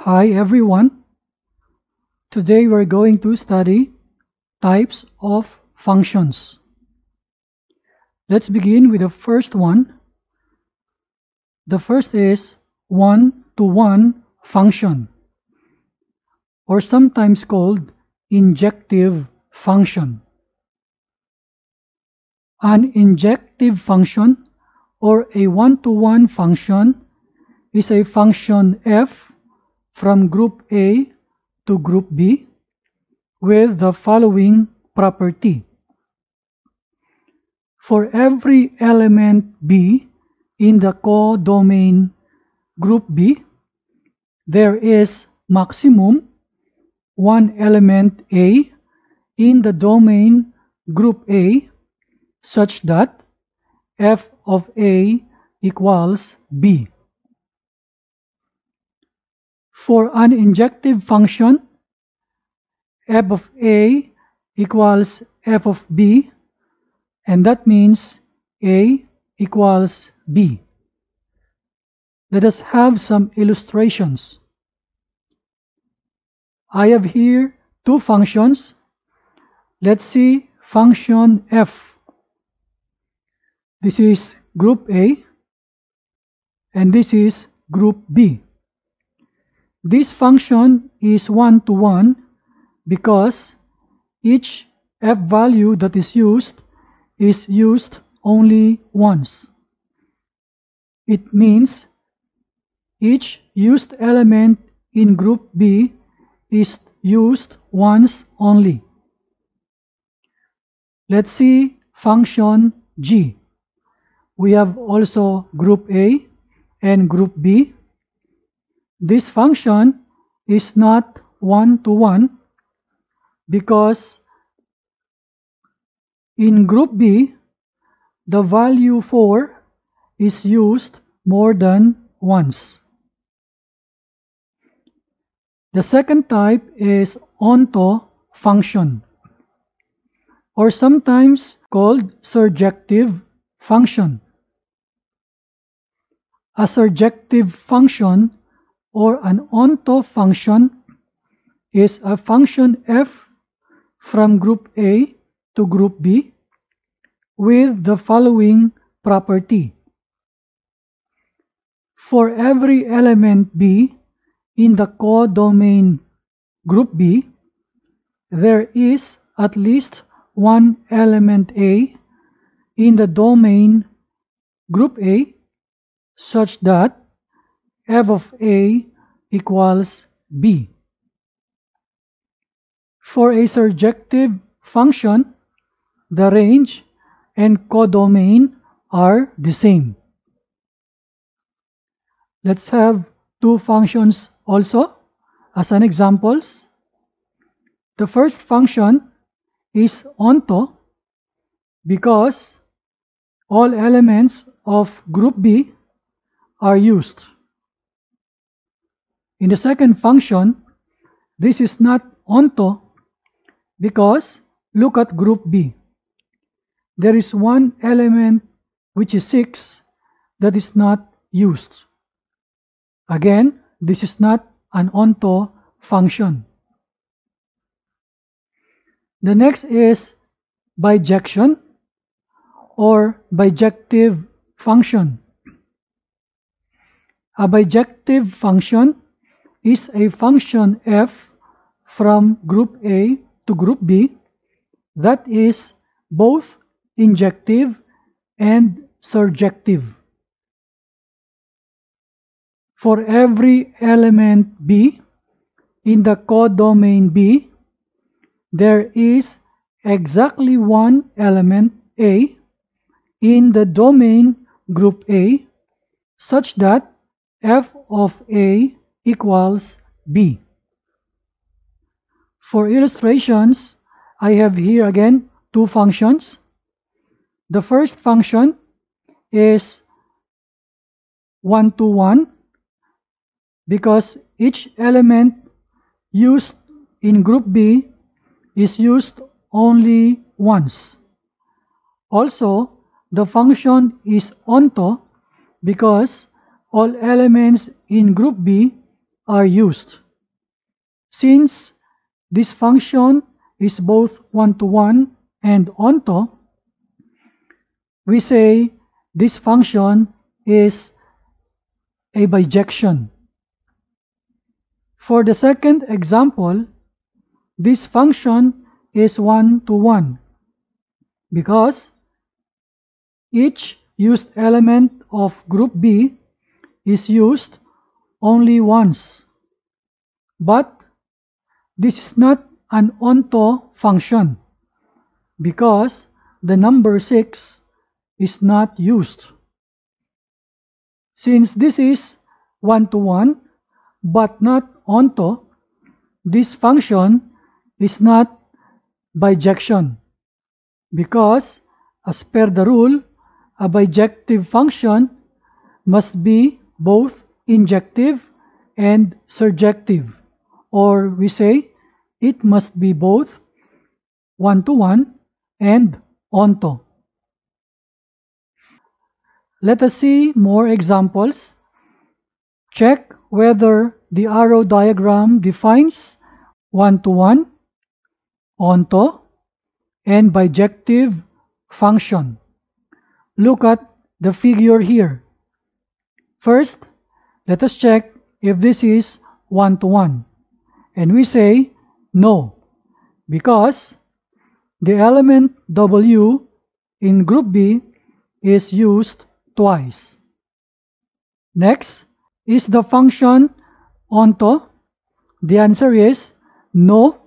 Hi everyone. Today we're going to study types of functions. Let's begin with the first one. The first is one-to-one function, or sometimes called injective function. An injective function or a one-to-one function is a function f from group A to group B with the following property. For every element B in the codomain group B, there is maximum one element A in the domain group A such that f of A equals B. For an injective function, f of A equals f of B, and that means A equals B. Let us have some illustrations. I have here two functions. Let's see function f. This is group A and this is group B. This function is one-to-one because each f value that is used only once. It means each used element in group B is used once only. Let's see function G. We have also group A and group B. This function is not one-to-one because in group B, the value 4 is used more than once. The second type is onto function, or sometimes called surjective function. A surjective function or an onto function is a function f from group A to group B with the following property. For every element B in the codomain group B, there is at least one element A in the domain group A such that f of A equals B. For a surjective function, the range and codomain are the same. Let's have two functions also as an examples. The first function is onto because all elements of group B are used. In the second function, this is not onto because look at group B. There is one element which is 6 that is not used. Again, this is not an onto function. The next is bijection or bijective function. A bijective function is a function f from group A to group B that is both injective and surjective. For every element B in the codomain B, there is exactly one element A in the domain group A such that f of A equals B. For illustrations, I have here again two functions. The first function is one-to-one because each element used in group B is used only once. Also, the function is onto because all elements in group B are used. Since this function is both one-to-one and onto, we say this function is a bijection. For the second example, this function is one-to-one because each used element of group B is used only once. But this is not an onto function because the number 6 is not used. Since this is one-to-one but not onto, this function is not bijection because, as per the rule, a bijective function must be both injective and surjective, or we say it must be both one-to-one and onto. Let us see more examples. Check whether the arrow diagram defines one-to-one, onto, and bijective function. Look at the figure here. First, let us check if this is one-to-one. And we say no, because the element W in group B is used twice. Next, is the function onto? The answer is no,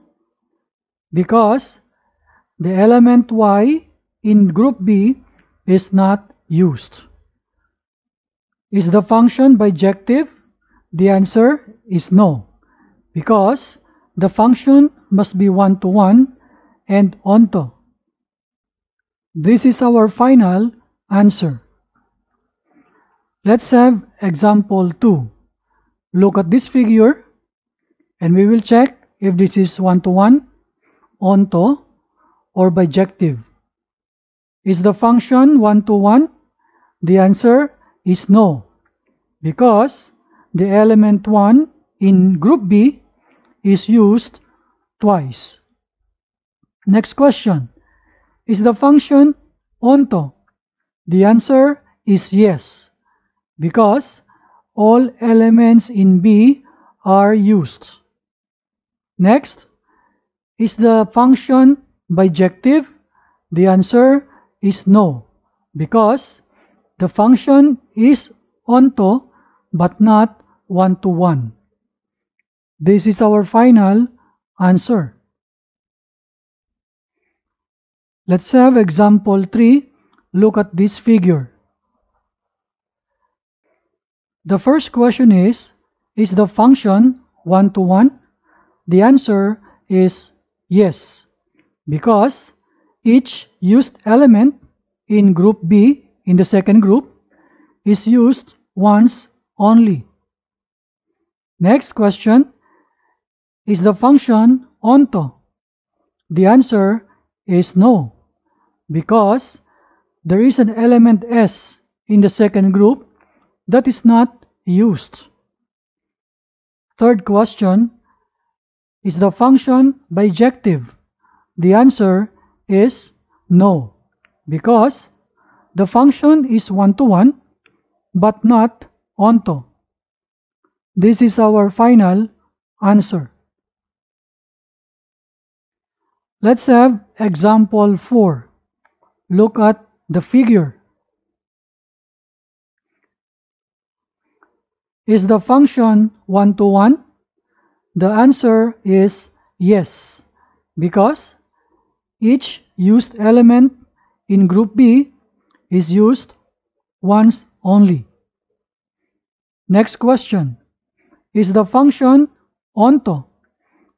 because the element Y in group B is not used. Is the function bijective? The answer is no, because the function must be one-to-one and onto. This is our final answer. Let's have example 2. Look at this figure and we will check if this is one-to-one, onto, or bijective. Is the function one-to-one? The answer is no, because the element 1 in group B is used twice. Next question. Is the function onto? The answer is yes, because all elements in B are used. Next, is the function bijective? The answer is no, because the function is onto but not one-to-one. This is our final answer. Let's have example 3. Look at this figure. The first question is the function one-to-one? The answer is yes, because each used element in group B, in the second group, is used once only. Next question, is the function onto? The answer is no, because there is an element S in the second group that is not used. Third question, is the function bijective? The answer is no, because the function is one-to-one but not onto. This is our final answer. Let's have example 4. Look at the figure. Is the function one-to-one? The answer is yes, because each used element in group B is used once only. Next question, is the function onto?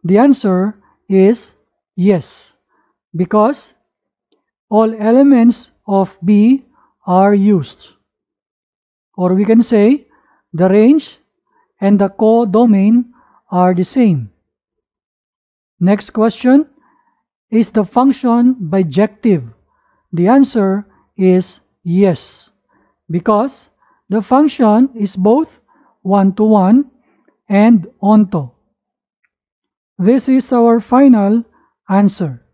The answer is yes, because all elements of B are used. Or we can say the range and the codomain are the same. Next question, is the function bijective? The answer is yes, because the function is both one-to-one and onto. This is our final answer.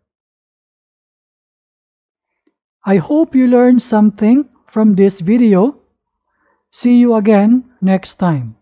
I hope you learned something from this video. See you again next time.